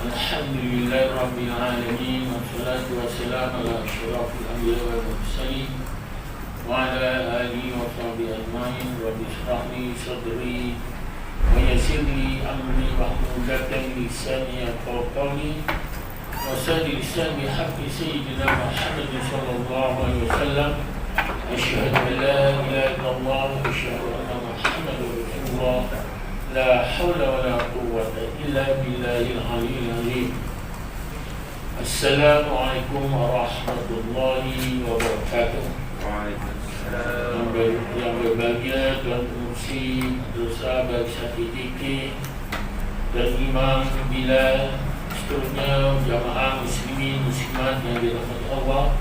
Alhamdulillah Rabbil Alamin. Wassalatu wassalamu ala asyrafil anbiya wal mursalin wa ala alihi wa sahbihi ajma'in. Rabbi shrah li sadri wa yassir li amri wahlul 'uqdatam min lisani yafqahu qawli wa saddi lisani bihaqqi sayyidina Muhammad sallallahu alaihi wasallam. Asyhadu an la ilaha illallah wa asyhadu anna Muhammadar Rasulullah. La haula wa la quwwata illa billahil aliyyil azim. Assalamualaikum warahmatullahi wabarakatuh. Waalaikumsalam. Yang berbahagia Tuan Pengurusi Dosa Barisan PKK dan Imam Bilal, seterusnya jamaah muslimin muslimat yang dirahmati Allah.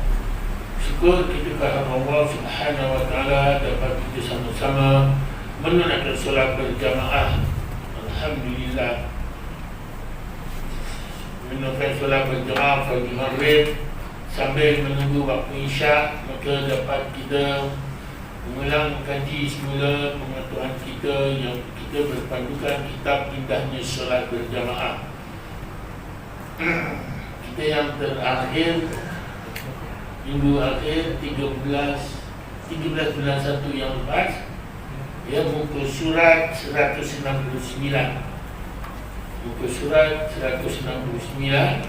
Syukur kita kepada Allah Subhanahu wa taala dapat kita sama-sama menunaikan solat berjamaah. Alhamdulillah, menunaikan solat berjamaah pagi maghrib sambil menunggu waktu isyak, maka dapat kita mengulang kaji semula pengetahuan kita yang kita berpandukan kitab Indahnya Solat Berjamaah. Kita yang terakhir minggu akhir 13 bulan 1 yang lepas, ya, muka surat 169. Muka surat 169.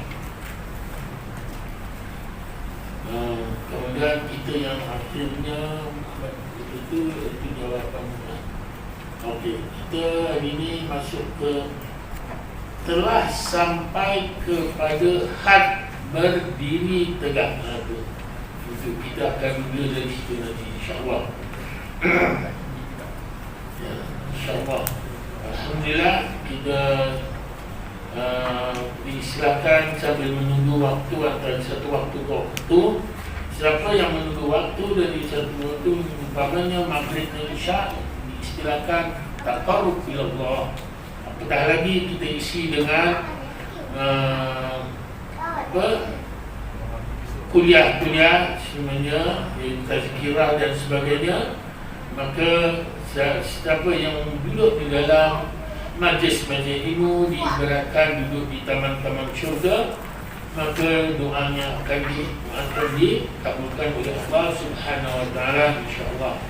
Kemudian kita yang akhirnya itu jawapan. Okey, kita hari ini masuk ke telah sampai kepada had berdiri tegak. Itu kita akan mula dari situ nanti, insya-Allah. Ya, insya-Allah. Alhamdulillah, kita disilakan sambil menunggu waktu antara satu waktu ke waktu. Siapa yang menunggu waktu dari satu waktu, umpamanya maghrib dan isyak, diistilahkan taqarrub ila Allah. Apatah lagi kita isi dengan kuliah-kuliah semuanya, tazkirah dan sebagainya, maka siapa yang duduk di dalam majlis-majlis ilmu diibaratkan duduk di taman-taman syurga, maka doanya akan dikabulkan oleh Allah Subhanahu wa taala, insya-Allah.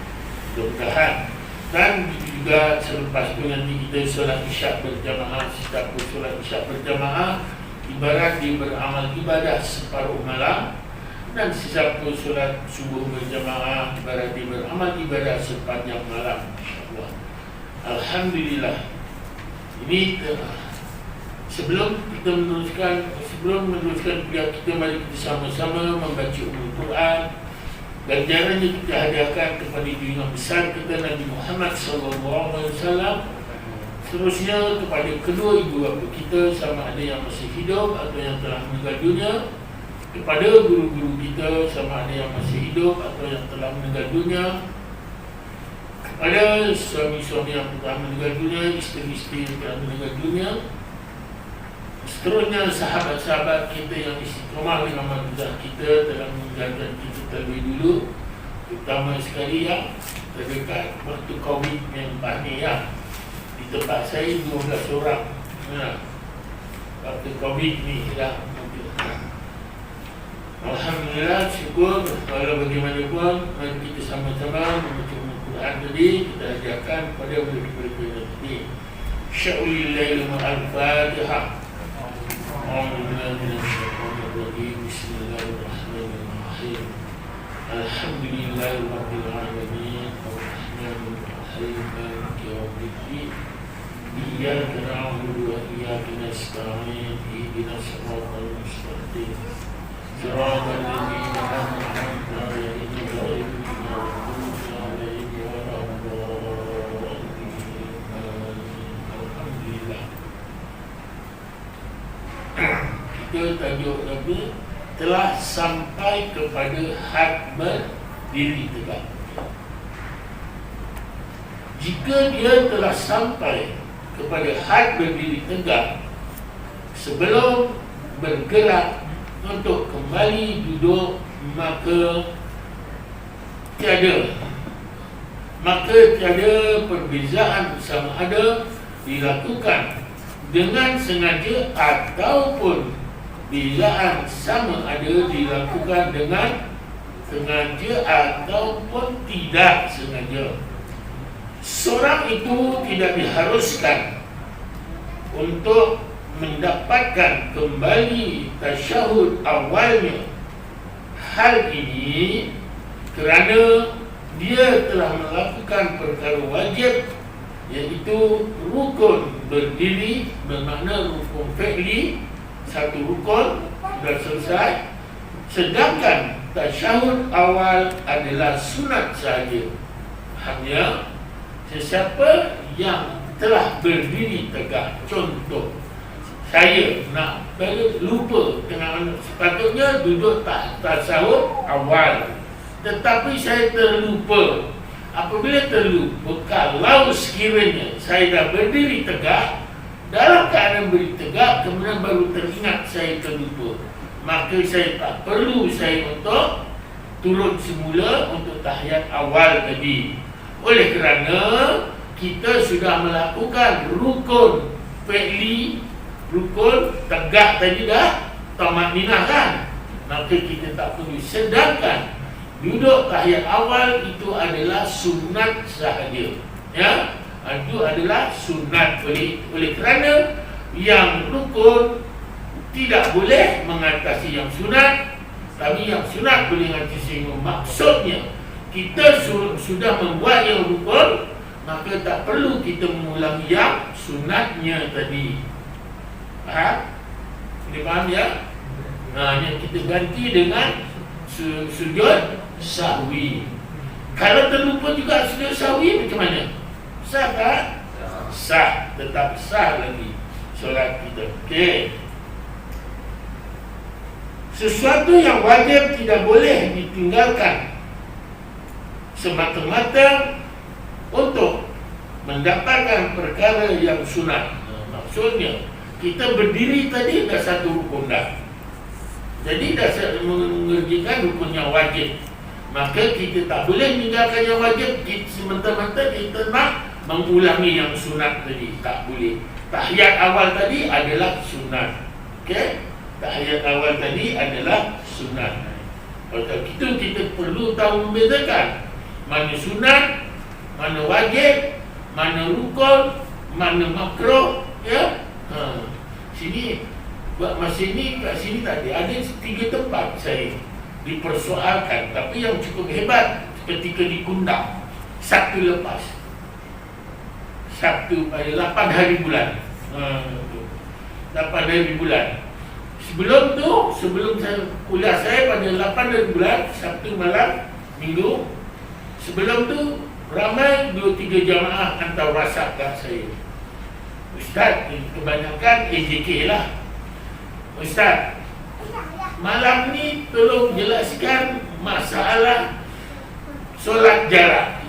Mudah-mudahan. Dan juga selepas itu nanti kita solat isyak berjamaah. Setiap solat isyak berjamaah ibarat dia beramal ibadah separuh malam, dan sesiapa solat subuh berjamaah ibarat dia beramal ibadah sepanjang malam, insya-Allah. Alhamdulillah. Ini sebelum meneruskan kuliah kita, mari kita sama-sama membaca Ummul Quran. Ganjarannya kita hadiahkan kepada junjungan besar kita Nabi Muhammad SAW. Seterusnya kepada kedua ibu bapa kita, sama ada yang masih hidup atau yang telah meninggal dunia. Kepada guru-guru kita, sama ada yang masih hidup atau yang telah meninggal dunia. Kepada suami-suami yang telah meninggal dunia, isteri-isteri yang telah meninggal dunia. Seterusnya sahabat-sahabat kita yang istiqamah dengan manhaj kita telah meninggalkan kita terlebih dulu, terutama sekali yang terdekat waktu Covid yang lepas ni, ya. Di tempat saya 12 orang, ya. Waktu Covid ni lah. Alhamdulillah, syukur. Walau bagaimanapun, mari kita sama-sama membaca Al-Quran tadi, kita ajarkan kepada mereka-mereka tadi. Sya'ulillahil Al-Fatihah. Bismillahirrahmanirrahim. Alhamdulillahirabbil alamin. Arrahmanir rahim. Maliki yaumiddin. Iyyaka na'budu wa iyyaka nasta'in. Ihdinas siratal mustaqim. Siratal ladzina an'amta 'alaihim ghairil maghdubi 'alaihim waladdallin. Alhamdulillah. Kita tajuk Nabi telah sampai kepada had berdiri tegak. Jika dia telah sampai kepada had berdiri tegak, sebelum bergerak untuk kembali duduk, maka tiada perbezaan sama ada dilakukan dengan sengaja ataupun bezaan sama ada dilakukan dengan sengaja ataupun tidak sengaja. Seorang itu tidak diharuskan untuk mendapatkan kembali tasyahud awalnya. Hal ini kerana dia telah melakukan perkara wajib, iaitu rukun berdiri, bermakna rukun fi'li, satu rukun sudah selesai, sedangkan tasyahud awal adalah sunat sahaja. Hanya sesiapa yang telah berdiri tegak, contoh saya nak lupa tengah sepatutnya duduk tasyahud awal, tetapi saya terlupa. Apabila terlupa, kalau sekiranya saya dah berdiri tegak, dalam keadaan berdiri tegak, kemudian baru teringat saya terlupa, maka saya tak perlu saya untuk turun semula untuk tahiyat awal tadi. Oleh kerana kita sudah melakukan rukun fi'li, rukun tegak tadi dah, tamakninah kan, maka kita tak perlu. Sedangkan duduk tahiyat awal itu adalah sunat sahaja, ya, itu adalah sunat. Oleh kerana yang rukun tidak boleh mengatasi yang sunat, tapi yang sunat boleh mengatasi. Maksudnya kita sudah membuat yang rukun, maka tak perlu kita mengulangi yang sunatnya tadi. Faham? Boleh faham ya? Yang kita ganti dengan sujud sahwi. Kalau terlupa juga sujud sahwi, macam mana? Sah tak? Sah, tetap sah lagi solat kita. Okey. Sesuatu yang wajib tidak boleh ditinggalkan semata-mata untuk mendapatkan perkara yang sunat. Maksudnya kita berdiri tadi dah satu rukun dah, jadi dah mengerjakan rukun yang wajib, maka kita tak boleh meninggalkan yang wajib semata-mata kita nak mengulangi yang sunat tadi. Tak boleh. Tahiyat awal tadi adalah sunat. Okey? Tahiyat awal tadi adalah sunat. Oleh itu kita perlu tahu membezakan mana sunat, mana wajib, mana rukun, mana makruh, ya. Sini buat masa ni, kat sini tadi ada 3 tempat saya dipersoalkan, tapi yang cukup hebat ketika di Kundang Sabtu lepas, Sabtu pada 8 hari bulan, 8 hari bulan. Sebelum tu, sebelum saya kuliah saya pada 8 hari bulan, Sabtu malam, Minggu, sebelum tu ramai 2-3 jamaah hantar WhatsApp kat saya, Ustaz, kebanyakan AJK lah, Ustaz, malam ni tolong jelaskan masalah solat jarak.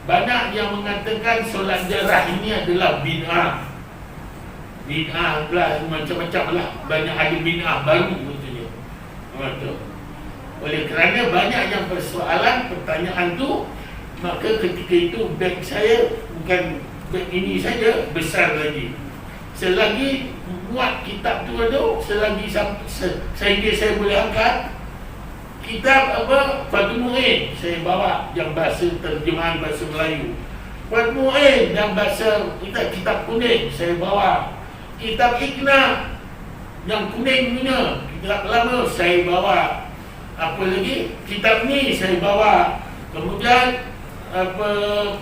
Banyak yang mengatakan solat jarak ini adalah bid'ah. Bid'ah lah, macam-macam lah. Banyak ada bid'ah baru katanya. Betul. Oleh kerana banyak yang persoalan pertanyaan tu, maka ketika itu beg saya bukan beg ini saja, besar lagi. Selagi muat kitab tu ada, selagi sehingga saya boleh angkat kitab Fathul Mu'in, saya bawa yang bahasa terjemahan bahasa Melayu. Fathul Mu'in yang bahasa kitab kuning saya bawa. Kitab Iqna yang kuning punya, kitab lama saya bawa. Apa lagi? Kitab ni saya bawa. Kemudian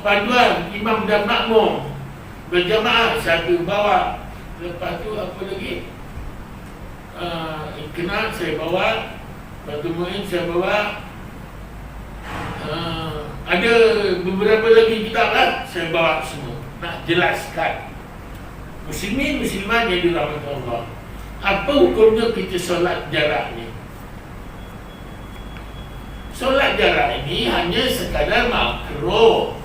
panduan Imam dan Makmum berjamaah satu bawa. Lepas tu apa lagi? Iqna saya bawa, Fathul Mu'in saya bawa. Ada beberapa lagi kitab lah saya bawa semua. Nak jelaskan muslimin muslimat yang dirahmati Allah, apa hukumnya kita solat jarak ni? Solat jarak ini hanya sekadar makruh,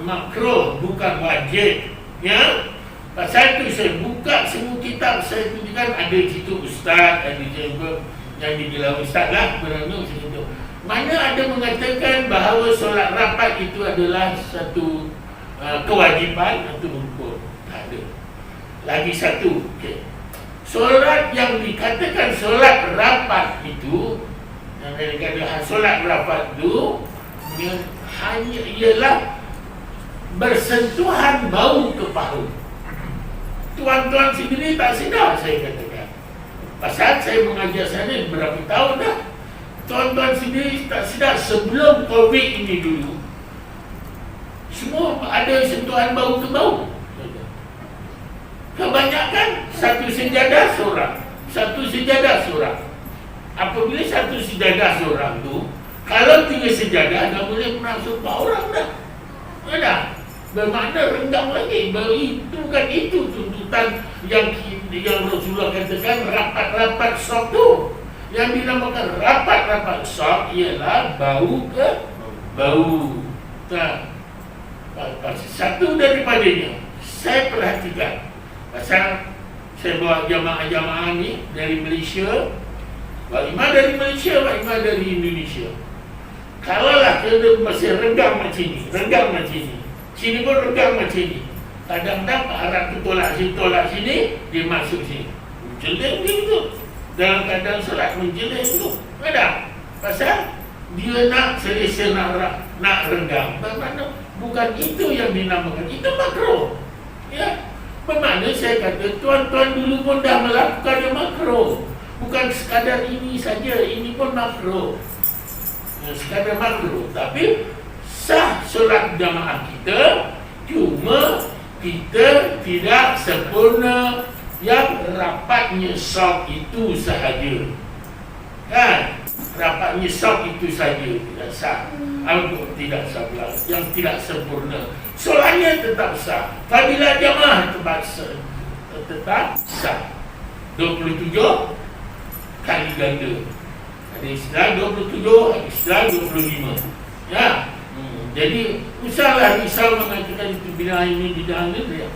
makruh, bukan wajib, ya. Pasal itu saya buka semua kitab, saya tunjukkan ada situ ustaz, ada juga yang digelar ustaz lah, beranu segitu. Mana ada mengatakan bahawa solat rapat itu adalah satu kewajipan untuk rukun. Tak ada. Lagi satu, solat yang dikatakan solat rapat itu, yang dikatakan solat rapat itu, hanya ialah bersentuhan bau ke paha. Tuan-tuan sendiri tak sedar, saya katakan. Pasal saya mengajar sana berapa tahun dah. Tuan-tuan sendiri tak sedar sebelum COVID ini dulu, semua ada sentuhan bau ke bau. Kebanyakan satu sejadah seorang, satu sejadah seorang. Apabila satu sejadah seorang tu, kalau 3 sejadah dah boleh menasuk 4 orang dah. Dah. Bermakna renggang lagi. Bukan itu tuntutan yang Rasulullah katakan rapat-rapat saf tu. Yang dinamakan rapat-rapat saf ialah bau ke bau. Satu daripadanya saya perhatikan. Pasal saya bawa jamaah-jamaah ni dari Malaysia, Wakimah dari Malaysia, Wakimah dari Indonesia. Kalaulah kena masih renggang macam ni, sini pun renggang macam ni. Kadang-kadang Pak Arab tu tolak sini, dia masuk sini. Menjeling dia tu. Dalam keadaan solat menjeling tu. Ada. Pasal dia nak selesa nak renggang. Bermakna bukan itu yang dinamakan. Itu makruh. Ya. Bermakna saya kata tuan-tuan dulu pun dah melakukan yang makruh. Bukan sekadar ini saja, ini pun makruh. Sekadar makruh. Tapi sah solat jamaah kita, cuma kita tidak sempurna yang rapatnya saf itu sahaja. Kan? Rapatnya saf itu saja tidak sah. Tidak sah pula. Yang tidak sempurna. Solatnya tetap sah. Fadilah jamaah tetap sah. 27 kali ganda. Ada istilah 27, ada istilah 25. Ya. Jadi usahlah risau mengatakan itu bidang ini bidang ini.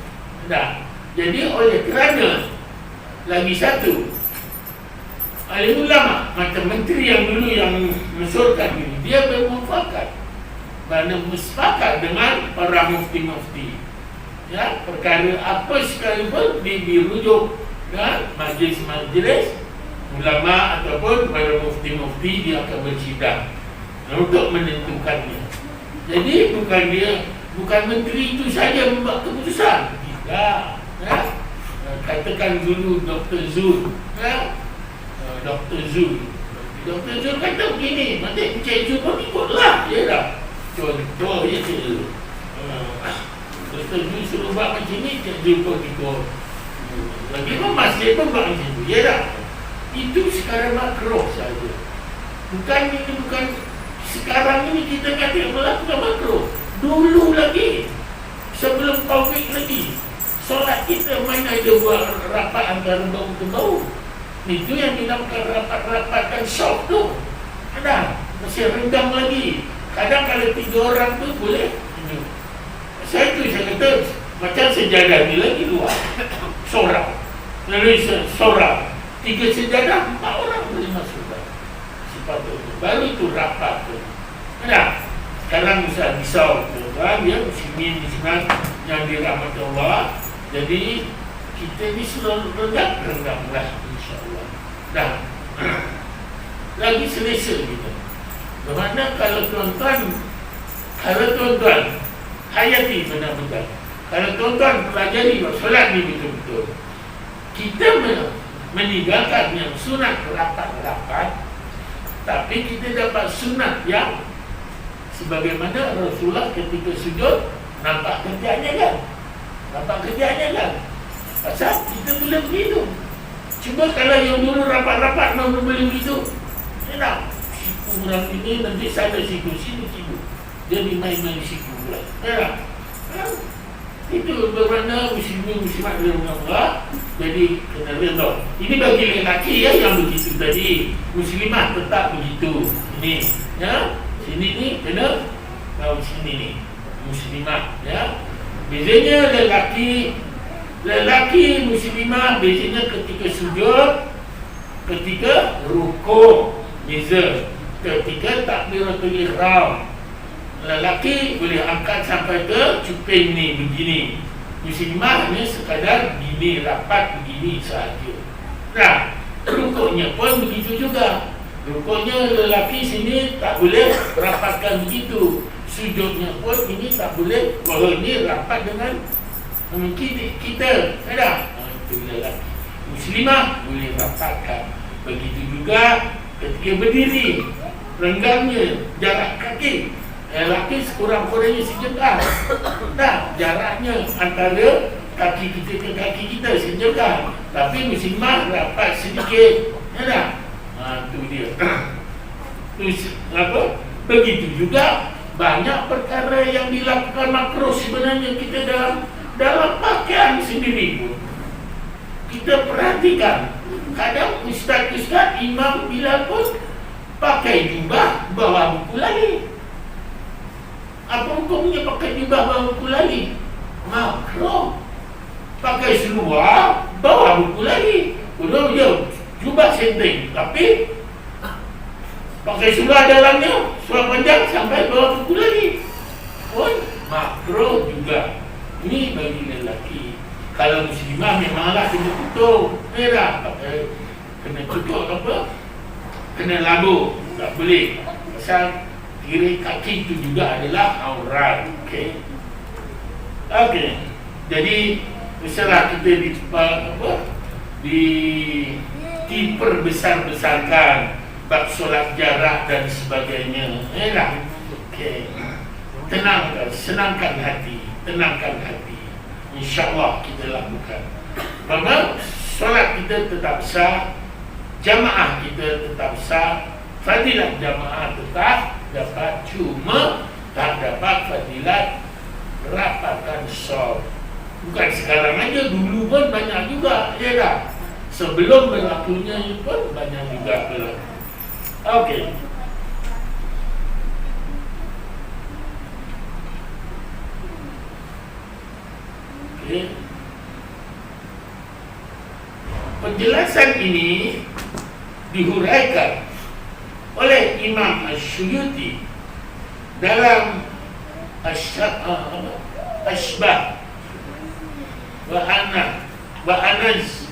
Dah. Jadi oleh kerana lagi satu, ahli ulama macam menteri yang dulu yang mensyurkan ini, dia bermufakat, kerana bersepakat dengan para mufti-mufti. Ya, perkara apa sekalipun dirujuk dan majlis-majlis ulama ataupun para mufti-mufti, dia akan bersidang untuk menentukannya. Jadi bukan menteri itu saja membuat keputusan. Tidak. Ya? Katakan dulu Dr. Zul. Ya? Dr. Zul kata begini, nanti Encik Zul pun ikutlah. Ya dah. Contoh je tu. Dr. Zul suruh buat macam ni, Encik Zul pun ikut. Lagi pun masjid pun buat macam tu. Ya dah. Itu sekarang makruh saja. Bukan sekarang ini kita kata melakukan makruh. Dulu lagi, sebelum COVID lagi, solat kita main ada buat rapat antara bau ke bau. Itu yang dinamakan rapat-rapatkan saf tu. Ada, masih renggang lagi. Kadang kalau 3 orang tu boleh. Saya kata macam sejadah ni lagi luar. Sorang. Lalu sorang. 3 sejadah, 4 orang boleh masuk. Sepatutnya. Baru itu rapat tu. Ada. Sekarang usah risau tuan, ya, muslimin yang dirahmati Allah. Jadi kita ni selalu renggang-rengganglah, insya-Allah. Dah. Lagi selesa kita. Bermakna kalau tuan-tuan hayati benar-benar. Kalau tuan-tuan pelajari solat ni betul-betul, kita meninggalkan yang sunat rapat-rapat, tapi kita dapat sunat yang sebagaimana Rasulullah ketika sujud nampak kerjanya kan. Pasal kita boleh begitu. Cuba kalau yang dulu rapat-rapat mau boleh begitu, enak. Siku orang ini nanti sana siku, sini siku. Jadi main-main siku pula. Enak. Itu bermakna muslimat dengan Allah. Jadi kena redha. Ini bagi lelaki ya yang begitu tadi. Muslimah tetap begitu. Ini ya. Sini ni kena tahu sini ni. Muslimah ya. Bezanya lelaki muslimah bezanya ketika sujud, ketika rukuk, beza. Ketika takbiratul ihram. lelaki boleh angkat sampai ke cuping ni begini. Muslimah ni sekadar begini, rapat begini sahaja. Nah, rukuknya pun begitu juga. Rukuknya lelaki sini tak boleh rapatkan begitu. Sujudnya pun ini tak boleh, bahawa ini rapat dengan kita. Ada? Itu lelaki. Muslimah boleh rapatkan. Begitu juga ketika berdiri, renggangnya, jarak kaki. Lelaki sekurang-kurangnya sejengkal. Nah, jaraknya antara kaki kita ke kaki kita sejengkal. Tapi muslimah rapat sedikit. Ya, itu dia. Apa? Begitu juga banyak perkara yang dilakukan makruh sebenarnya kita dalam pakaian sendiri pun. Kita perhatikan, kadang ustaz-ustaz, imam bila pun pakai jubah bawa buku lali. Apa hukumnya pakai jubah bawa buku lali? Makruh. Pakai seluar bawa buku lali. Udah dia jubah senting, tapi pakai seluar dalamnya seluar panjang sampai bawa buku lali pun makruh juga. Ini bagi lelaki. Kalau muslimah memanglah kena tutup, kena tutup apa? Kena labu, tak boleh. Pasal kiri kaki itu juga adalah aurat. Okey. Jadi misalnya kita diperbesar-besarkan bab solat jarak dan sebagainya. Okey. Senangkan hati, tenangkan hati. InsyaAllah kita lakukan. Maka solat kita tetap sah, jamaah kita tetap sah, fadilat jamaah tetap dapat, cuma tak dapat fadilat rapatkan solat. Bukan sekarang aja, dulu pun banyak juga, ya tak? Sebelum berlakunya pun banyak juga berlaku. Okey. Penjelasan ini dihuraikan oleh Imam Asy-Syuyuti dalam Asbah wa Anas.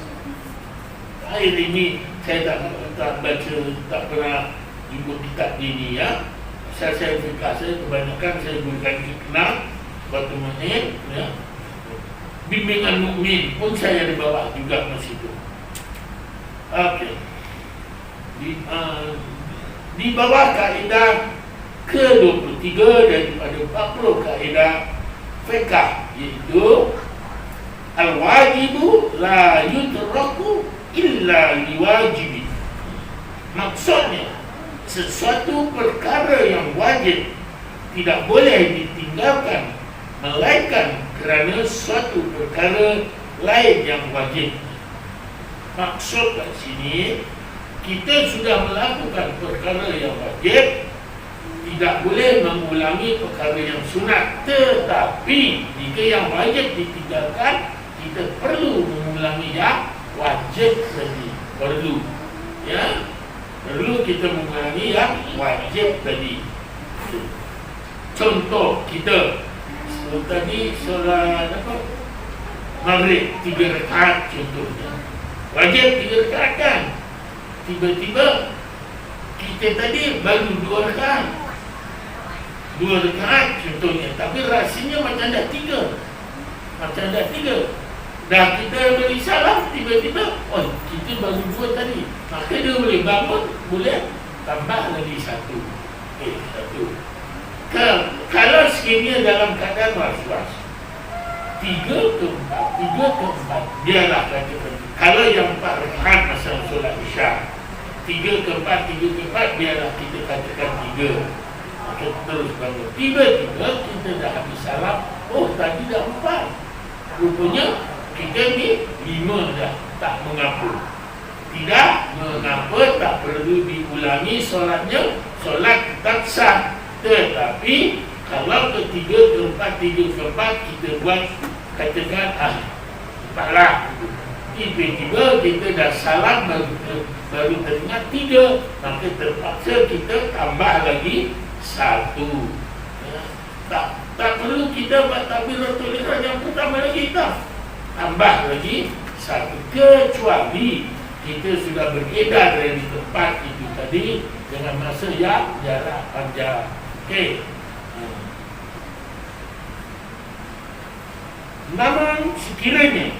Air ini saya tak baca, tak pernah jumpa kitab ini, ya. Saya fikah, saya kebanyakan saya gunakan kenal waktu mahir, ya. Bimbingan mukmin pun saya dibawa juga masa itu. Okey. Di bawah kaedah ke-23 daripada 40 kaedah fiqh, iaitu al-wajibu la yutraku illa liwajibi. Maksudnya, sesuatu perkara yang wajib tidak boleh ditinggalkan melainkan kerana suatu perkara lain yang wajib. Maksud kat sini, kita sudah melakukan perkara yang wajib, tidak boleh mengulangi perkara yang sunat. Tetapi jika yang wajib ditinggalkan, kita perlu mengulangi yang wajib tadi. Perlu, ya, perlu kita mengulangi yang wajib tadi. Contoh kita tadi solat apa? Maghrib 3 rakaat contohnya. Wajib 3 rakaat kan? Tiba-tiba kita tadi baru 2 rakaat. 2 rakaat contohnya, tapi rasanya macam dah 3. Dah kita beri salam, tiba-tiba kita baru 2 tadi. Maka dia boleh bangun, boleh tambah lagi 1. Kalau sekiranya dalam keadaan was-was 3 ke 4 biarlah katakan. Kalau yang 4 rakaat masa solat isyak 3 ke 4 biarlah kita katakan 3. Maka terus bangun. Tiba-tiba kita dah habis salam, tadi dah 4. Rupanya kita ni 5 dah. Tak mengapa. Tidak mengapa, tak perlu diulangi solatnya. Solat tetap sah. Tetapi kalau ke-3 ke 4 kita buat katakan 4 lah. Tiba-tiba kita dah salam baru teringat 3, maka terpaksa kita tambah lagi 1. Tak perlu kita buat takbiratul ihram yang pertama lagi, tak. Tambah lagi satu, kecuali kita sudah beredar dari tempat itu tadi dengan masa yang jarak panjang. Okey. Namun sekiranya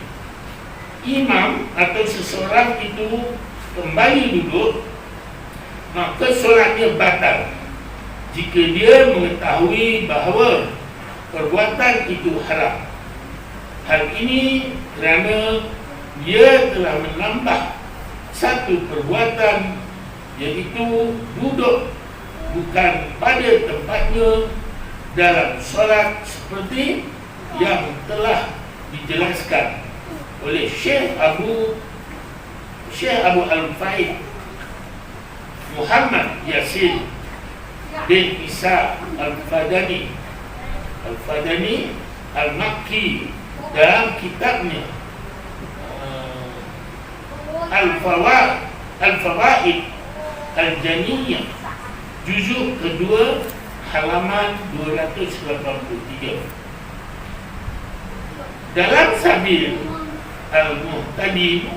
imam atau seseorang itu kembali duduk, maka solatnya batal jika dia mengetahui bahawa perbuatan itu haram. Hal ini kerana dia telah menambah satu perbuatan, iaitu duduk bukan pada tempatnya dalam solat seperti yang telah dijelaskan oleh Syekh Abu Al-Faid Muhammad Yasin bin Isa Al-Fadani Al-Makki dalam kitabnya Al-Fawaid Al-Janiyah juzuk kedua halaman 283. Dalam Sabil Al-Muhtadi,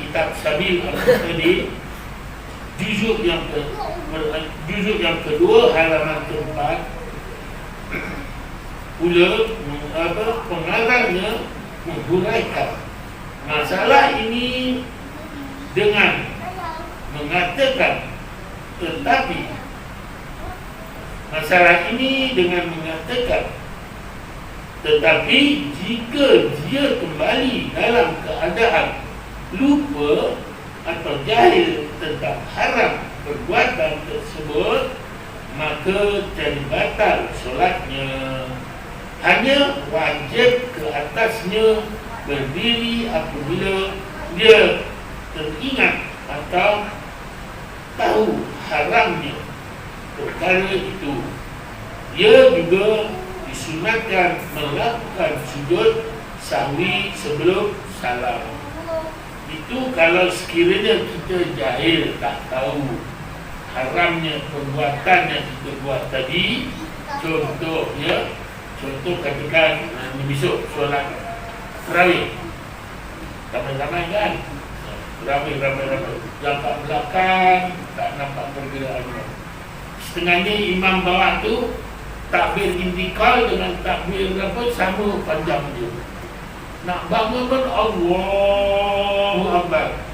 kitab Sabil Al-Muhtadi juzuk yang kedua halaman keempat, pula pengarangnya menghuraikan masalah ini dengan mengatakan tetapi jika dia kembali dalam keadaan lupa atau jahil tentang haram perbuatan tersebut, maka jadi batal solatnya. Hanya wajib ke atasnya berdiri apabila dia teringat atau tahu haramnya perkara itu. Ia juga disunatkan melakukan sujud sahwi sebelum salam. Itu kalau sekiranya kita jahil, tak tahu haramnya perbuatan yang kita buat tadi. Contoh katakan besok solat tarawih ramai-ramai kan, ramai-ramai nampak belakang, tak nampak pergerakannya. Setengahnya imam bawa tu takbir intikal dengan takbir sama panjang dia. Nak bangun pun Allahu Akbar,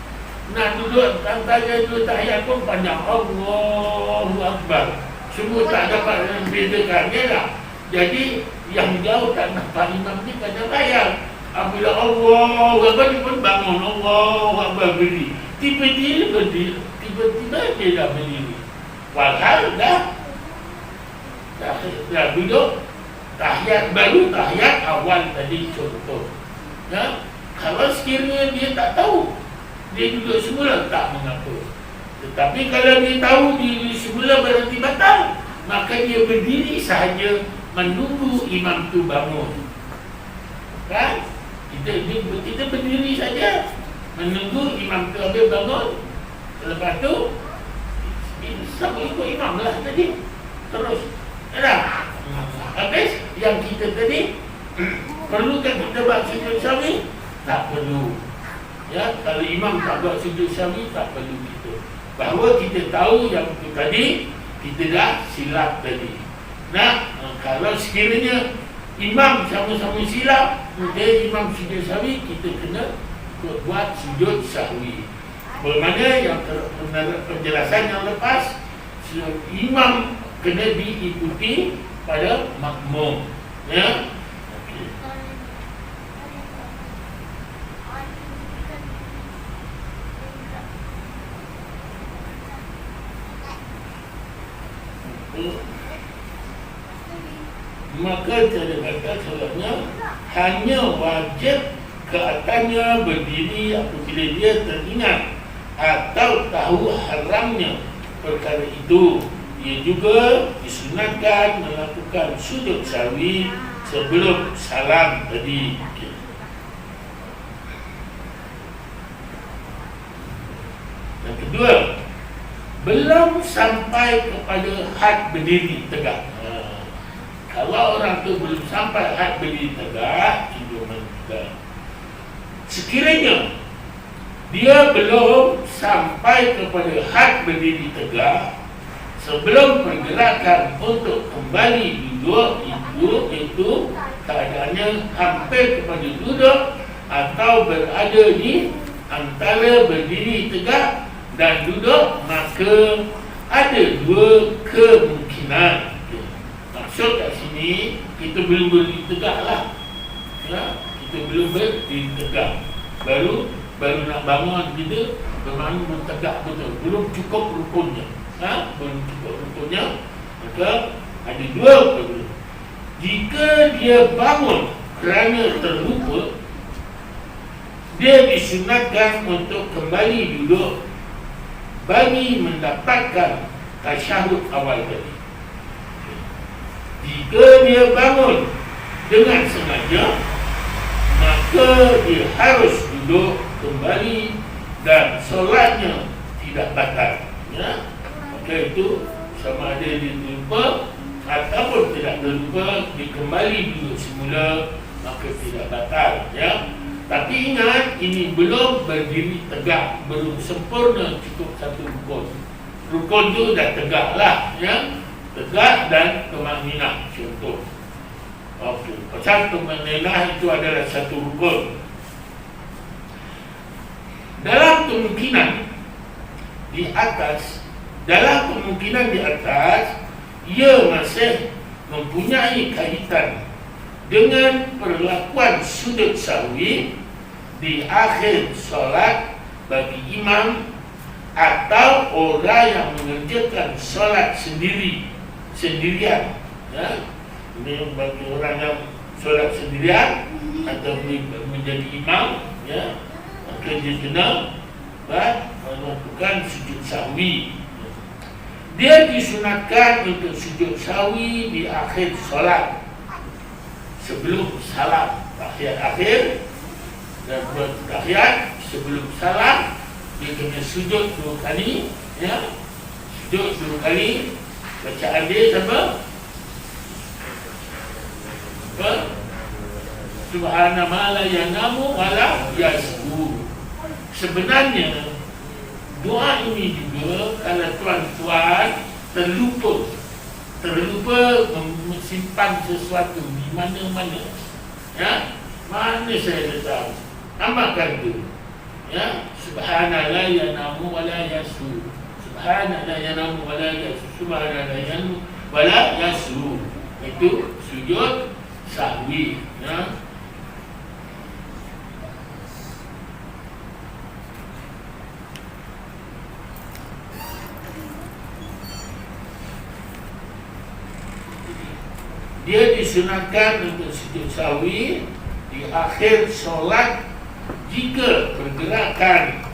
nak duduk antara dua tahiyat pun panjang Allahu Akbar. Semua tak dapat membedakannya lah. Jadi yang jauh tak nampak imam ni kena bayar. Apabila Allahu Akbar, dia pun bangun Allahu Akbar berdiri. Tiba-tiba dia dah berdiri. Walhal dah duduk tahiyat baru, tahiyat awal tadi contoh. Ya, kalau sekiranya dia tak tahu, dia duduk semula, tak mengapa. Tetapi kalau dia tahu dia semula berhenti batal, maka dia berdiri sahaja menunggu imam tu bangun. Kan? Kita berdiri saja menunggu imam tu habis bangun. Lepas tu sama ikut imam lah tadi. Terus dah habis yang kita tadi. Perlukan kita buat sujud sahwi? Tak perlu. Ya, kalau imam tak buat sujud sahwi, tak perlu kita. Bahawa kita tahu yang itu tadi, kita dah silap tadi. Nah, kalau sekiranya imam sama-sama silap, kemudian imam sujud sahwi, kita kena buat sujud sahwi. Bermakna yang penjelasan yang lepas, imam kena diikuti pada makmum. Ya. Maka cara kata solatnya hanya wajib ke atasnya berdiri apabila dia teringat atau tahu haramnya perkara itu. Ia juga disunatkan melakukan sujud sahwi sebelum salam tadi. Yang kedua, belum sampai kepada had berdiri tegak. Kalau orang tu belum sampai had berdiri tegak, tidur menegak. Sekiranya dia belum sampai kepada had berdiri tegak, sebelum pergerakan untuk kembali duduk itu keadaannya hampir kepada duduk atau berada di antara berdiri tegak dan duduk, maka ada dua kemungkinan. Maksud kat sini, kita belum berdiri tegak lah, ya, kita belum berdiri tegak, baru nak bangun kita bermakna belum tegak betul, belum cukup rukunnya, belum cukup rukunnya. Maka ada dua perkara. Jika dia bangun kerana terlupa, dia disunatkan untuk kembali duduk bagi mendapatkan tasyahud awal tadi. Jika dia bangun dengan sengaja, maka dia harus duduk kembali dan solatnya tidak batal, ya. Maka itu sama ada dia terlupa ataupun tidak terlupa, dia kembali duduk semula, maka tidak batal, ya. Tapi ingat, ini belum berdiri tegak, belum sempurna cukup satu rukun. Rukun tu dah tegak lah, ya. Tegak dan tumakninah, contoh. Okey, pasal tumakninah itu adalah satu rukun. Dalam kemungkinan di atas, ia masih mempunyai kaitan dengan perlakuan sujud sahwi di akhir solat bagi imam atau orang yang mengerjakan solat sendirian, ya. Ini bagi orang yang solat sendirian atau menjadi imam, ya, maka dia kena melakukan sujud sahwi. Dia disunatkan untuk sujud sahwi di akhir solat, sebelum salam, tahiyat akhir dan tahiyat sebelum salam. Dia kena sujud 2 kali, ya. Sujud 2 kali. Bacaan dia sama, Subhana ma la yanamu wa la yasbu. Sebenarnya doa ini juga kalau tuan-tuan terlupa mensimpan sesuatu di mana-mana, ya, mana saya tahu, amalkan itu, ya. Subhanallah yanamu wa la yasu, subhanallah yanamu wa la yasu, subhanallah yanamu wa la yasu. Itu sujud sahwi, ya. Dia disunatkan untuk sujud sahwi di akhir solat jika pergerakan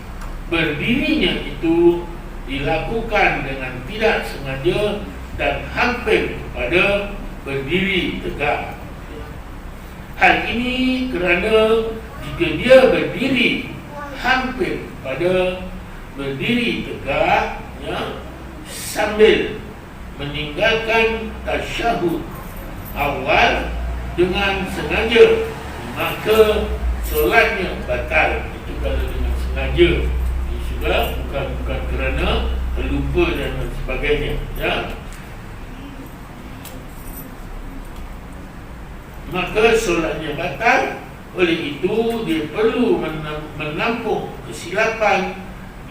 berdirinya itu dilakukan dengan tidak sengaja dan hampir kepada berdiri tegak. Hal ini kerana jika dia berdiri hampir pada berdiri tegak, ya, sambil meninggalkan tasyahud awal dengan sengaja, maka solatnya batal. Itu kalau dengan sengaja, ini juga bukan kerana terlupa dan sebagainya, ya. Maka solatnya batal. Oleh itu dia perlu menampung kesilapan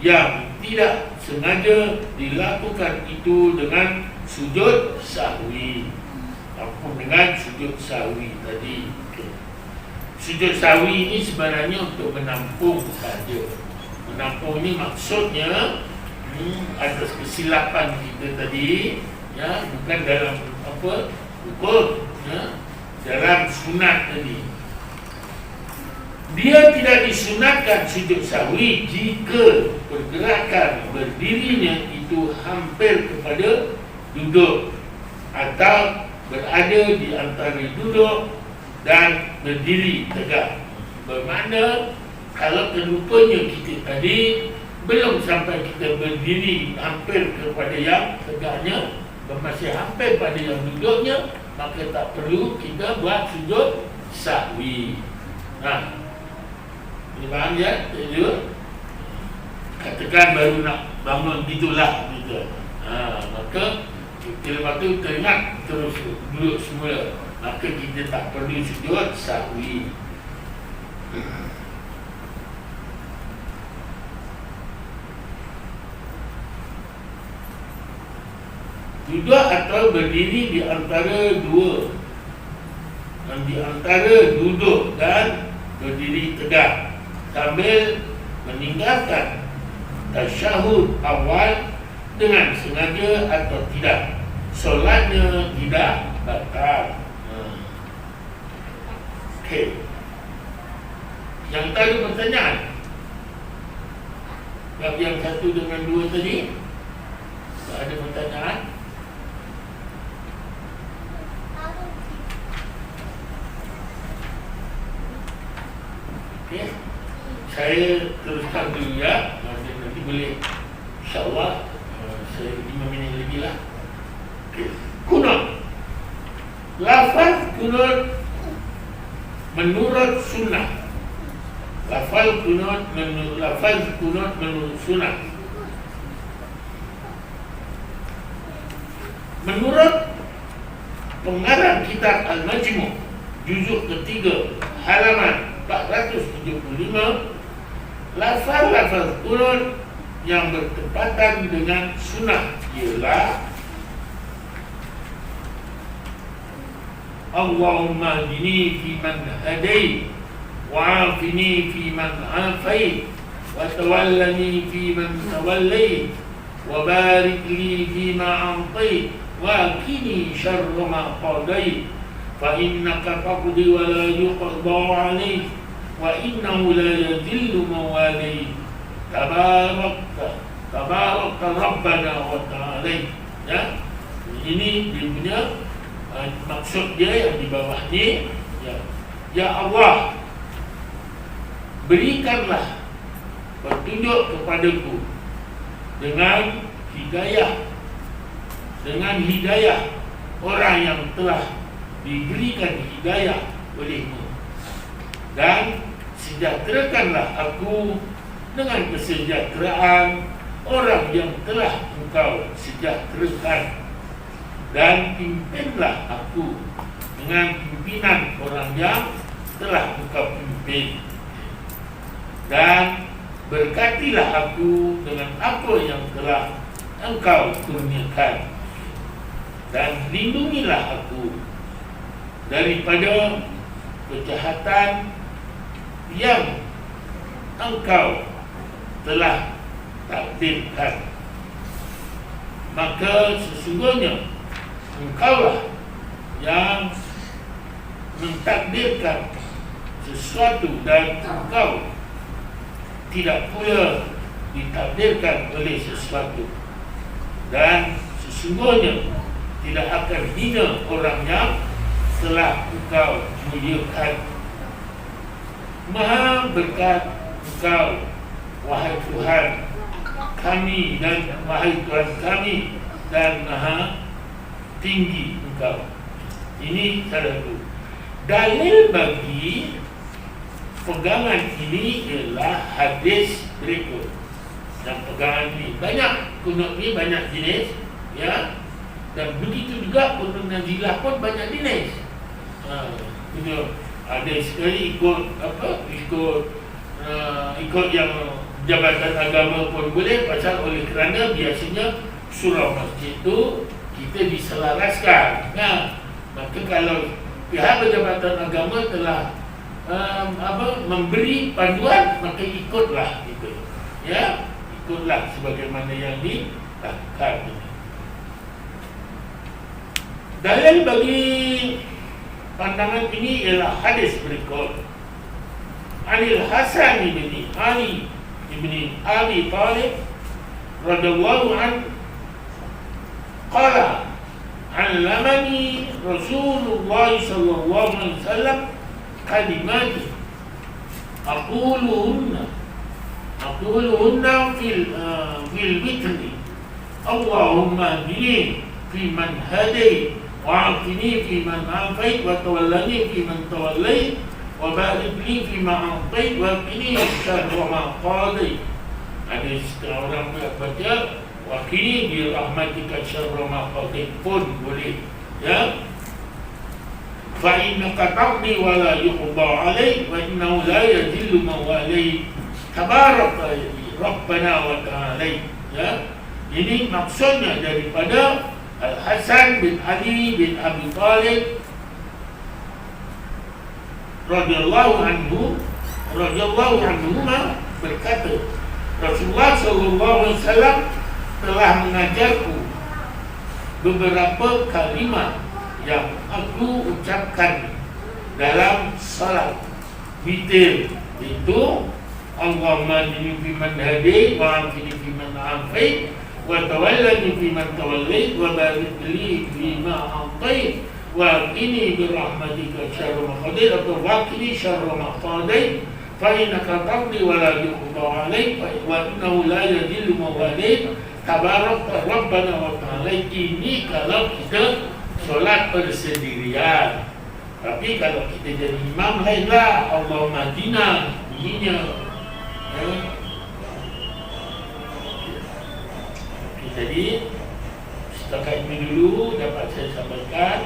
yang tidak sengaja dilakukan itu dengan sujud sahwi, ataupun dengan sujud sahwi tadi. Sujud sahwi ini sebenarnya untuk menampung saja. Menampung ini maksudnya atas kesilapan kita tadi, ya, bukan dalam rukun, ya, dalam sunat tadi. Dia tidak disunatkan sujud sahwi jika pergerakan berdirinya itu hampir kepada duduk atau berada di antara duduk dan berdiri tegak. Bermakna kalau terlupanya kita tadi belum sampai kita berdiri hampir kepada yang tegaknya, masih hampir pada yang duduknya, maka tak perlu kita buat sujud sahwi. Nah, ini faham ya? Katakan baru nak bangun gitulah gitu. Maka kita lepas tu teringat terus duduk semula, maka kita tak perlu sujud sahwi. Duduk atau berdiri di antara dua, dan di antara duduk dan berdiri tegak sambil meninggalkan tasyahud awal dengan sengaja atau tidak, solatnya tidak batal. Okey. Yang tadi pertanyaan, bab yang 1 dengan 2 tadi, ada pertanyaan? Okay. Saya teruskan dulu ya. Nanti boleh, insyaAllah saya 5 minit lagi lah. Okay. Kunut. Lafaz kunut menurut sunnah. Lafaz kunut menurut sunnah. Menurut pengarang kitab Al-Majmu' juzuk ketiga halaman 475, lafaz kunut yang bertepatan dengan sunnah ialah Allahumma hdini fi man hadait, wa'afini fi man afait, wa tawallani fi man tawallait, wa barik li fi ma a'tait, wa qini syarra ma qadait, fa innaka taqdi wa la yuqda 'alaik, wa innahu la yadhillu man walayt, tabarakta rabbana wa ta'ala. Ya, ini dia punya maksud dia yang di bawah ni. Ya Allah, berikanlah petunjuk kepadaku dengan hidayah orang yang telah diberikan hidayah olehmu, dan sejahterakanlah aku dengan kesejahteraan orang yang telah engkau sejahterakan, dan pimpinlah aku dengan pimpinan orang yang telah engkau pimpin, dan berkatilah aku dengan apa yang telah engkau kurniakan, dan lindungilah aku daripada kejahatan yang engkau telah takdirkan. Maka sesungguhnya engkaulah yang mentakdirkan sesuatu, dan engkau tidak pula ditakdirkan oleh sesuatu, dan sesungguhnya tidak akan hina orang yang telah engkau muliakan. Maha berkat engkau, wahai Tuhan kami, dan wahai Tuhan kami, dan maha tinggi engkau. Ini satu dalil bagi pegangan ini ialah hadis berikut. Dan pegangan ini banyak, kunut ni banyak jenis, ya, dan begitu juga kunut nazilah pun banyak jenis. Ada sekali ikut yang jabatan agama pun boleh, pasal oleh kerana biasanya surau masjid tu kita diselaraskan. Maka kalau pihak berjabatan agama telah memberi panduan, maka ikutlah itu. Ya, ikutlah sebagaimana yang dilakukan. Dalil bagi pandangan ini ialah hadis berikut. Anil Hasan ibni Ali ibni Abi Talib radhiyallahu anhu qala allamani Rasulullah sallallahu alaihi wasallam kalimat aquluhunna fil witri Allahumma hdini fi man hadait وعافني فيمن عافيت وتولني فيمن توليت وبارك لي فيما أعطيت وقني شر ما قضيت. Ada setengah orang baca waqini bi rahmatika syarra ma qadait pun boleh, ya. Fa innaka taqdi wa la yuqda alaik wa innahu la yadhillu man walayt tabaraka rabbana wa ta'ala, ya. Ini maksudnya daripada Al-Hasan bin Ali bin Abi Talib radhiyallahu anhu berkata, Rasulullah sallallahu alaihi wasallam telah mengajarku beberapa kalimat yang aku ucapkan dalam salat witir, itu Allahumma hdini fiman hadait wa afini fiman afait wa tawallani fiman tawallait wa barik li fima a'tait wa qini bi rahmatika syarra ma qadait atau wa qini syarra ma qadait fa innaka taqdi wa la yuqda 'alaik wa innahu la yadhillu man walayt tabarakta rabbana wa ta'ala. Ini kalau kita solat bersendirian. Tapi kalau kita jadi imam, lainlah Allahumma hdina bunyinya, ya. Jadi setakat ini dulu dapat saya sampaikan.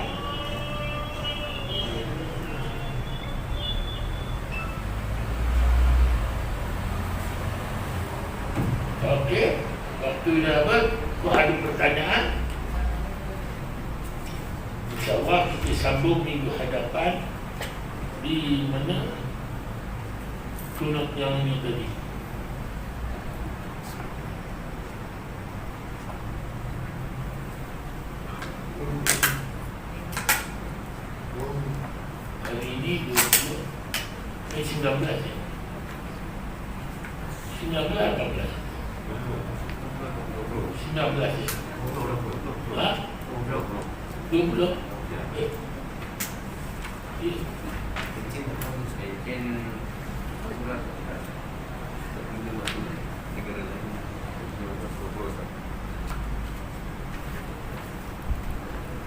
Okey, waktu dah habis. Kalau ada pertanyaan, InsyaAllah kita sambung minggu hadapan di mana kunut yang ini tadi. Hari ini 19 ya? 19 atau 18? 19 ya? Ha? 20?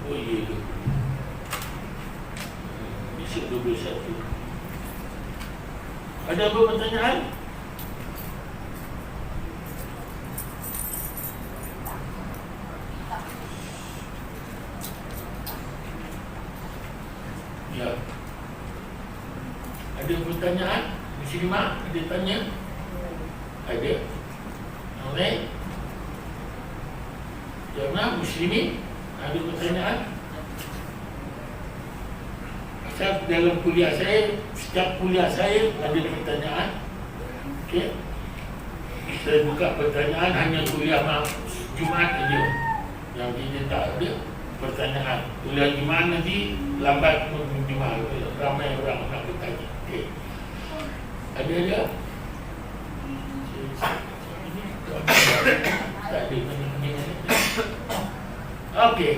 Oh iya tu. Besok 21. Ada apa pertanyaan? Ya. Ada pertanyaan? Muslimah ada tanya? Ada? Yang lain? Jangan muslimin ada pertanyaan? Pasal dalam kuliah saya, setiap kuliah saya ada pertanyaan. Okey. Saya buka pertanyaan hanya kuliah Jumaat saja. Yang ini tak ada pertanyaan. Kuliah Jumaat nanti lambat pun Jumaat. Ramai orang nak bertanya. Okey. Ada? Tak ada mana-mana. Okey.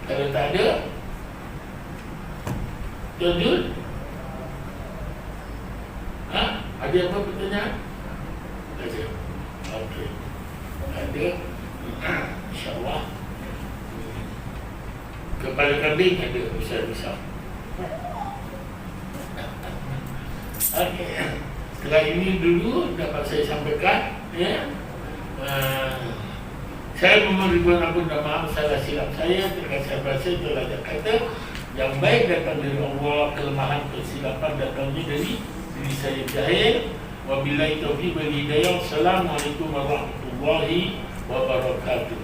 Kalau tak ada, Tuan-tuan, ada apa pertanyaan? Ada. Okey. Ada. InsyaAllah. Kepala kambing ada besar-besar. Okey. Setelah ini dulu dapat saya sampaikan, ya. Saya memohon ribuan ampun dan maaf salah silap saya. Terkasih bahasa telah kata yang baik datang dari Allah, kelemahan kesilapan datangnya dari diri saya jahil. Wabillahi taufiq wal hidayah. Assalamualaikum warahmatullahi wabarakatuh.